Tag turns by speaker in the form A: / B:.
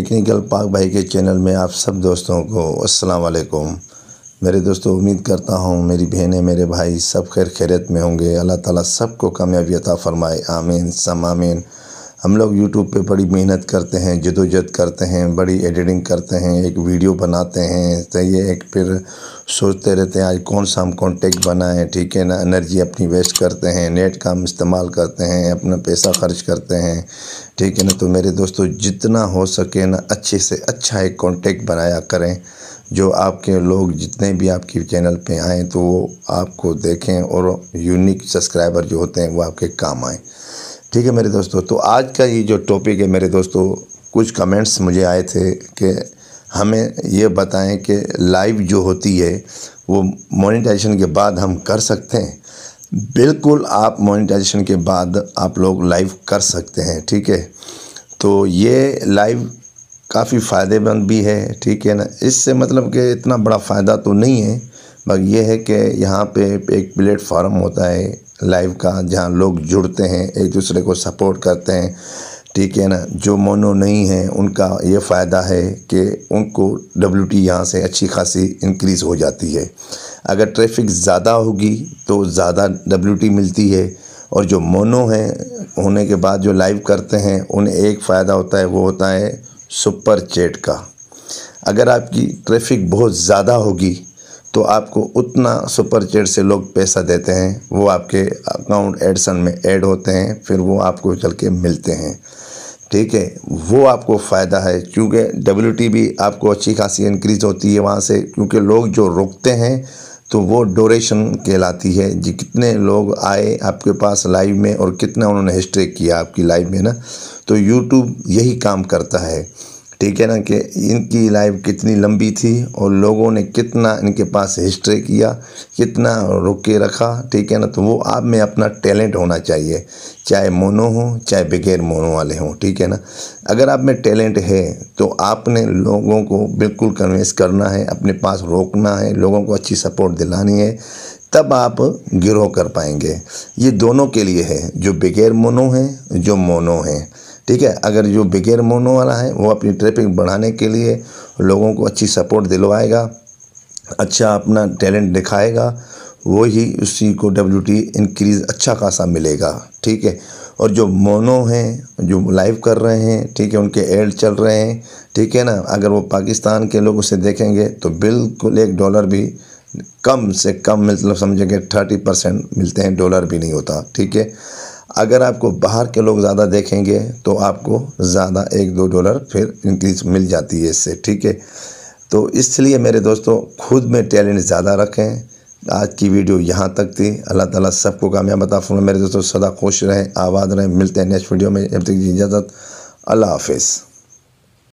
A: Technical पाक भाई के चैनल में आप सब दोस्तों को अस्सलाम वालेकुम। मेरे दोस्तों, उम्मीद करता हूँ मेरी बहनें मेरे भाई सब खैर खैरियत में होंगे। अल्लाह ताला सबको कामयाबी अता फरमाए, आमीन सम आमीन। हम लोग यूट्यूब पे बड़ी मेहनत करते हैं, जदोजहद करते हैं, बड़ी एडिटिंग करते हैं, एक वीडियो बनाते हैं, तो ये एक फिर सोचते रहते हैं आज कौन सा हम कॉन्टेक्ट बनाएं, ठीक है ना। एनर्जी अपनी वेस्ट करते हैं, नेट का हम इस्तेमाल करते हैं, अपना पैसा खर्च करते हैं, ठीक है ना। तो मेरे दोस्तों, जितना हो सके ना अच्छे से अच्छा एक कॉन्टेक्ट बनाया करें, जो आपके लोग जितने भी आपके चैनल पे आएँ तो वो आपको देखें और यूनिक सब्सक्राइबर जो होते हैं वो आपके काम आएँ, ठीक है मेरे दोस्तों। तो आज का ये जो टॉपिक है मेरे दोस्तों, कुछ कमेंट्स मुझे आए थे कि हमें ये बताएं कि लाइव जो होती है वो मोनेटाइजेशन के बाद हम कर सकते हैं। बिल्कुल, आप मोनेटाइजेशन के बाद आप लोग लाइव कर सकते हैं, ठीक है। तो ये लाइव काफ़ी फ़ायदेमंद भी है, ठीक है ना। इससे मतलब कि इतना बड़ा फ़ायदा तो नहीं है, मगर ये है कि यहाँ पे एक प्लेटफॉर्म होता है लाइव का, जहाँ लोग जुड़ते हैं, एक दूसरे को सपोर्ट करते हैं, ठीक है ना। जो मोनो नहीं है उनका ये फ़ायदा है कि उनको डब्ल्यूटी यहाँ से अच्छी खासी इंक्रीज़ हो जाती है। अगर ट्रैफिक ज़्यादा होगी तो ज़्यादा डब्ल्यूटी मिलती है, और जो मोनो है होने के बाद जो लाइव करते हैं उन्हें एक फ़ायदा होता है, वो होता है सुपर चैट का। अगर आपकी ट्रैफिक बहुत ज़्यादा होगी तो आपको उतना सुपर चैट से लोग पैसा देते हैं, वो आपके अकाउंट एडसन में ऐड होते हैं, फिर वो आपको चल के मिलते हैं, ठीक है। वो आपको फ़ायदा है, क्योंकि डब्ल्यूटी भी आपको अच्छी खासी इंक्रीज़ होती है वहाँ से, क्योंकि लोग जो रुकते हैं तो वो ड्यूरेशन कहलाती है जी, कितने लोग आए आपके पास लाइव में और कितना उन्होंने हिस्ट्री किया आपकी लाइव में ना। तो यूट्यूब यही काम करता है, ठीक है ना, कि इनकी लाइव कितनी लंबी थी और लोगों ने कितना इनके पास हिस्ट्री किया, कितना रोक के रखा, ठीक है ना। तो वो आप में अपना टैलेंट होना चाहिए, चाहे मोनो हो चाहे बगैर मोनो वाले हों, ठीक है ना। अगर आप में टैलेंट है तो आपने लोगों को बिल्कुल कन्विंस करना है, अपने पास रोकना है, लोगों को अच्छी सपोर्ट दिलानी है, तब आप ग्रो कर पाएंगे। ये दोनों के लिए है, जो बगैर मोनो है, जो मोनो है, ठीक है। अगर जो बगैर मोनो वाला है वो अपनी ट्रैफिक बढ़ाने के लिए लोगों को अच्छी सपोर्ट दिलवाएगा, अच्छा अपना टैलेंट दिखाएगा, वही उसी को डब्ल्यूटी इंक्रीज़ अच्छा खासा मिलेगा, ठीक है। और जो मोनो हैं जो लाइव कर रहे हैं, ठीक है, उनके ऐड चल रहे हैं, ठीक है ना। अगर वो पाकिस्तान के लोग उसे देखेंगे तो बिल्कुल $1 भी कम से कम, मतलब समझेंगे 30% मिलते हैं, डॉलर भी नहीं होता, ठीक है। अगर आपको बाहर के लोग ज़्यादा देखेंगे तो आपको ज़्यादा $1-2 फिर इंक्रीज मिल जाती है इससे, ठीक है। तो इसलिए मेरे दोस्तों, खुद में टैलेंट ज़्यादा रखें। आज की वीडियो यहाँ तक थी। अल्लाह ताला सबको कामयाब अता फरमाए मेरे दोस्तों। सदा खुश रहें, आबाद रहें। मिलते हैं नेक्स्ट वीडियो में, जब तक की इजाज़त, अल्लाह हाफिज़।